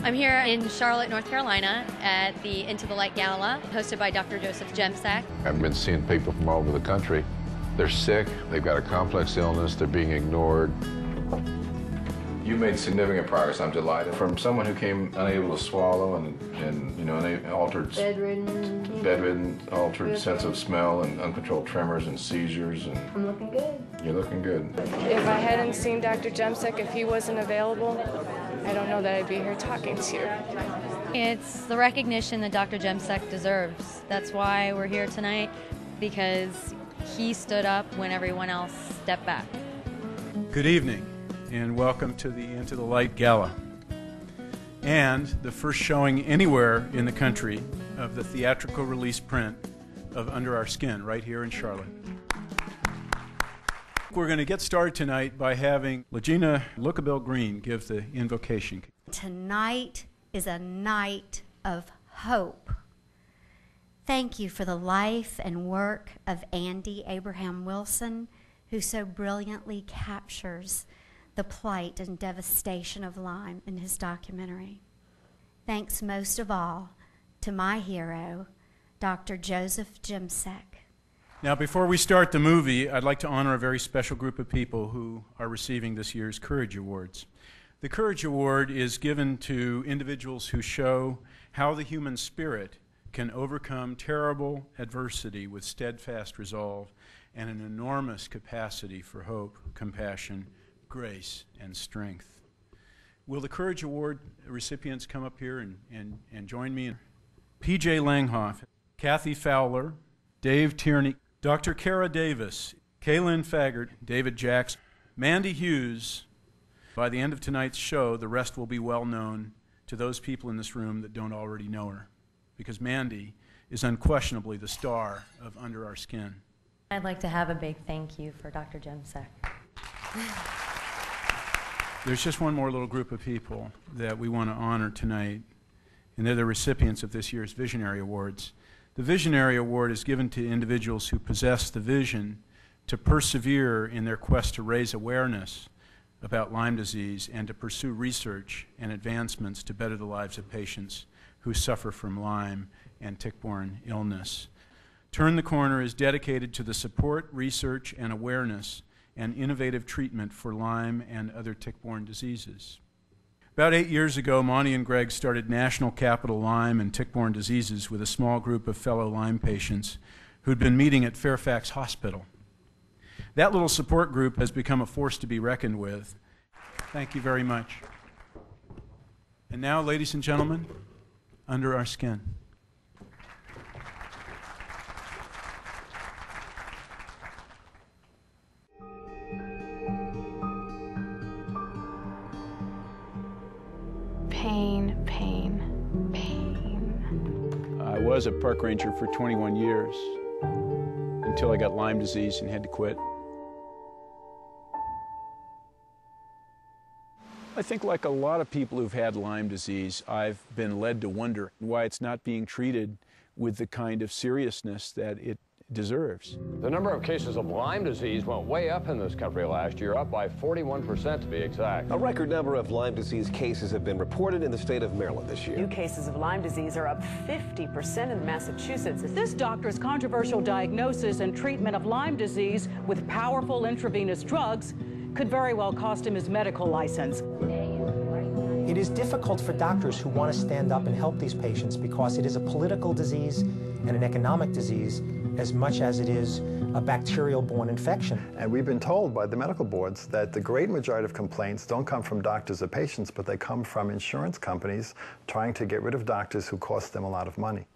I'm here in Charlotte, North Carolina at the Into the Light Gala, hosted by Dr. Joseph Jemsek. I've been seeing people from all over the country. They're sick, they've got a complex illness, they're being ignored. You made significant progress, I'm delighted. From someone who came unable to swallow and you know, altered, bedridden, altered sense of smell and uncontrolled tremors and seizures. And I'm looking good. You're looking good. If I hadn't seen Dr. Jemsek, if he wasn't available, I don't know that I'd be here talking to you. It's the recognition that Dr. Jemsek deserves. That's why we're here tonight, because he stood up when everyone else stepped back. Good evening, and welcome to the Into the Light Gala, and the first showing anywhere in the country of the theatrical release print of Under Our Skin, right here in Charlotte. We're going to get started tonight by having Legina Lookabell Green give the invocation. Tonight is a night of hope. Thank you for the life and work of Andy Abraham Wilson, who so brilliantly captures the plight and devastation of Lyme in his documentary. Thanks most of all to my hero, Dr. Joseph Jemsek. Now, before we start the movie, I'd like to honor a very special group of people who are receiving this year's Courage Awards. The Courage Award is given to individuals who show how the human spirit can overcome terrible adversity with steadfast resolve and an enormous capacity for hope, compassion, grace, and strength. Will the Courage Award recipients come up here and join me? P.J. Langhoff, Kathy Fowler, Dave Tierney, Dr. Kara Davis, Kaylin Faggart, David Jackson, Mandy Hughes. By the end of tonight's show, the rest will be well known to those people in this room that don't already know her, because Mandy is unquestionably the star of Under Our Skin. I'd like to have a big thank you for Dr. Jemsek. There's just one more little group of people that we want to honor tonight, and they're the recipients of this year's Visionary Awards. The Visionary Award is given to individuals who possess the vision to persevere in their quest to raise awareness about Lyme disease and to pursue research and advancements to better the lives of patients who suffer from Lyme and tick-borne illness. Turn the Corner is dedicated to the support, research, and awareness and innovative treatment for Lyme and other tick-borne diseases. About 8 years ago, Monty and Greg started National Capital Lyme and Tick-Borne Diseases with a small group of fellow Lyme patients who'd been meeting at Fairfax Hospital. That little support group has become a force to be reckoned with. Thank you very much. And now, ladies and gentlemen, Under Our Skin. Pain, pain, pain. I was a park ranger for 21 years until I got Lyme disease and had to quit. I think like a lot of people who've had Lyme disease, I've been led to wonder why it's not being treated with the kind of seriousness that it deserves. The number of cases of Lyme disease went way up in this country last year, up by 41% to be exact. A record number of Lyme disease cases have been reported in the state of Maryland this year. New cases of Lyme disease are up 50% in Massachusetts. This doctor's controversial diagnosis and treatment of Lyme disease with powerful intravenous drugs could very well cost him his medical license. It is difficult for doctors who want to stand up and help these patients because it is a political disease and an economic disease as much as it is a bacterial-borne infection. And we've been told by the medical boards that the great majority of complaints don't come from doctors or patients, but they come from insurance companies trying to get rid of doctors who cost them a lot of money.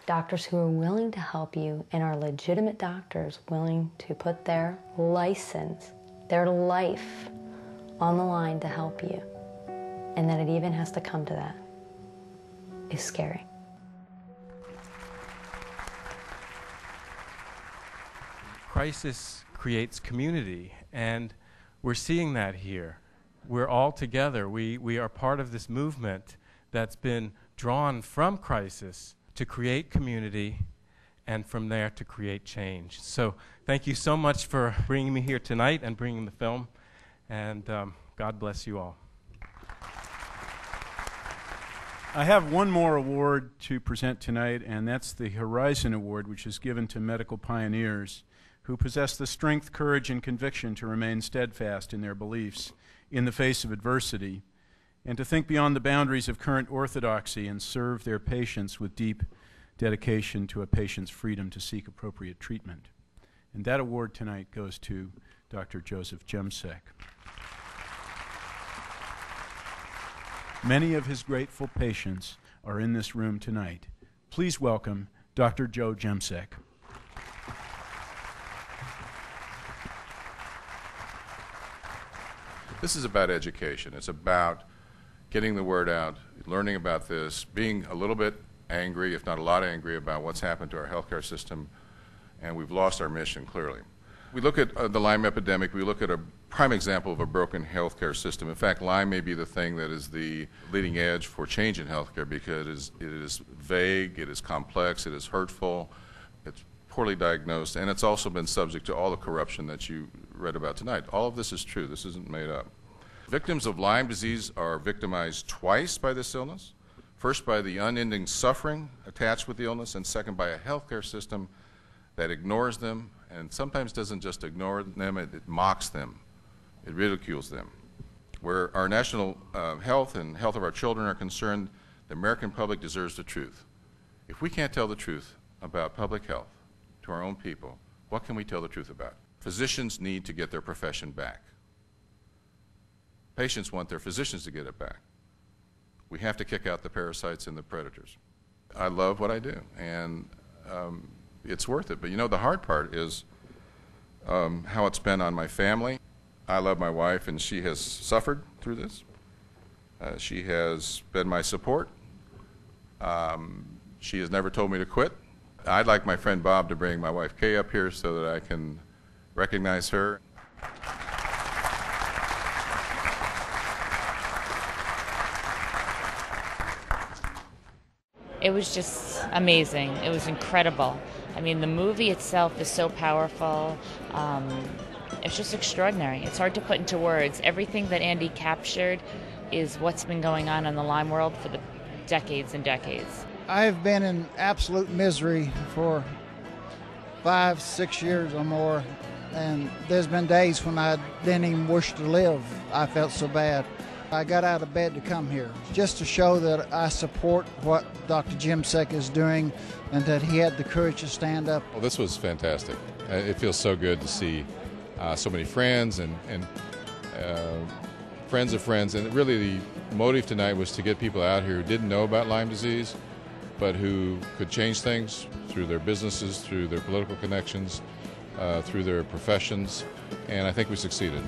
Doctors who are willing to help you and are legitimate doctors willing to put their license, their life on the line to help you, and that it even has to come to that, is scary. Crisis creates community, and we're seeing that here. We're all together. We are part of this movement that's been drawn from crisis to create community and from there to create change. So thank you so much for bringing me here tonight and bringing the film, and God bless you all. I have one more award to present tonight, and that's the Horizon Award, which is given to medical pioneers who possess the strength, courage, and conviction to remain steadfast in their beliefs in the face of adversity, and to think beyond the boundaries of current orthodoxy and serve their patients with deep dedication to a patient's freedom to seek appropriate treatment. And that award tonight goes to Dr. Joseph Jemsek. Many of his grateful patients are in this room tonight. Please welcome Dr. Joe Jemsek. This is about education. It's about getting the word out, learning about this, being a little bit angry, if not a lot angry, about what's happened to our healthcare system, and we've lost our mission clearly. We look at the Lyme epidemic, we look at a prime example of a broken healthcare system. In fact, Lyme may be the thing that is the leading edge for change in healthcare because it is vague, it is complex, it is hurtful, it's poorly diagnosed, and it's also been subject to all the corruption that you read about tonight. All of this is true. This isn't made up. Victims of Lyme disease are victimized twice by this illness. First, by the unending suffering attached with the illness, and second, by a healthcare system that ignores them, and sometimes doesn't just ignore them, it mocks them. It ridicules them. Where our national health and health of our children are concerned, the American public deserves the truth. If we can't tell the truth about public health to our own people, what can we tell the truth about? Physicians need to get their profession back. Patients want their physicians to get it back. We have to kick out the parasites and the predators. I love what I do, and it's worth it. But you know, the hard part is how it's been on my family. I love my wife, and she has suffered through this. She has been my support. She has never told me to quit. I'd like my friend Bob to bring my wife Kay up here so that I can recognize her. It was just amazing. It was incredible. I mean, the movie itself is so powerful. It's just extraordinary. It's hard to put into words. Everything that Andy captured is what's been going on in the Lyme world for the decades and decades. I've been in absolute misery for 5-6 years or more, and there's been days when I didn't even wish to live. I felt so bad. I got out of bed to come here just to show that I support what Dr. Jemsek is doing and that he had the courage to stand up. Well, this was fantastic. It feels so good to see so many friends and friends of friends. And really the motive tonight was to get people out here who didn't know about Lyme disease, but who could change things through their businesses, through their political connections, through their professions. And I think we succeeded.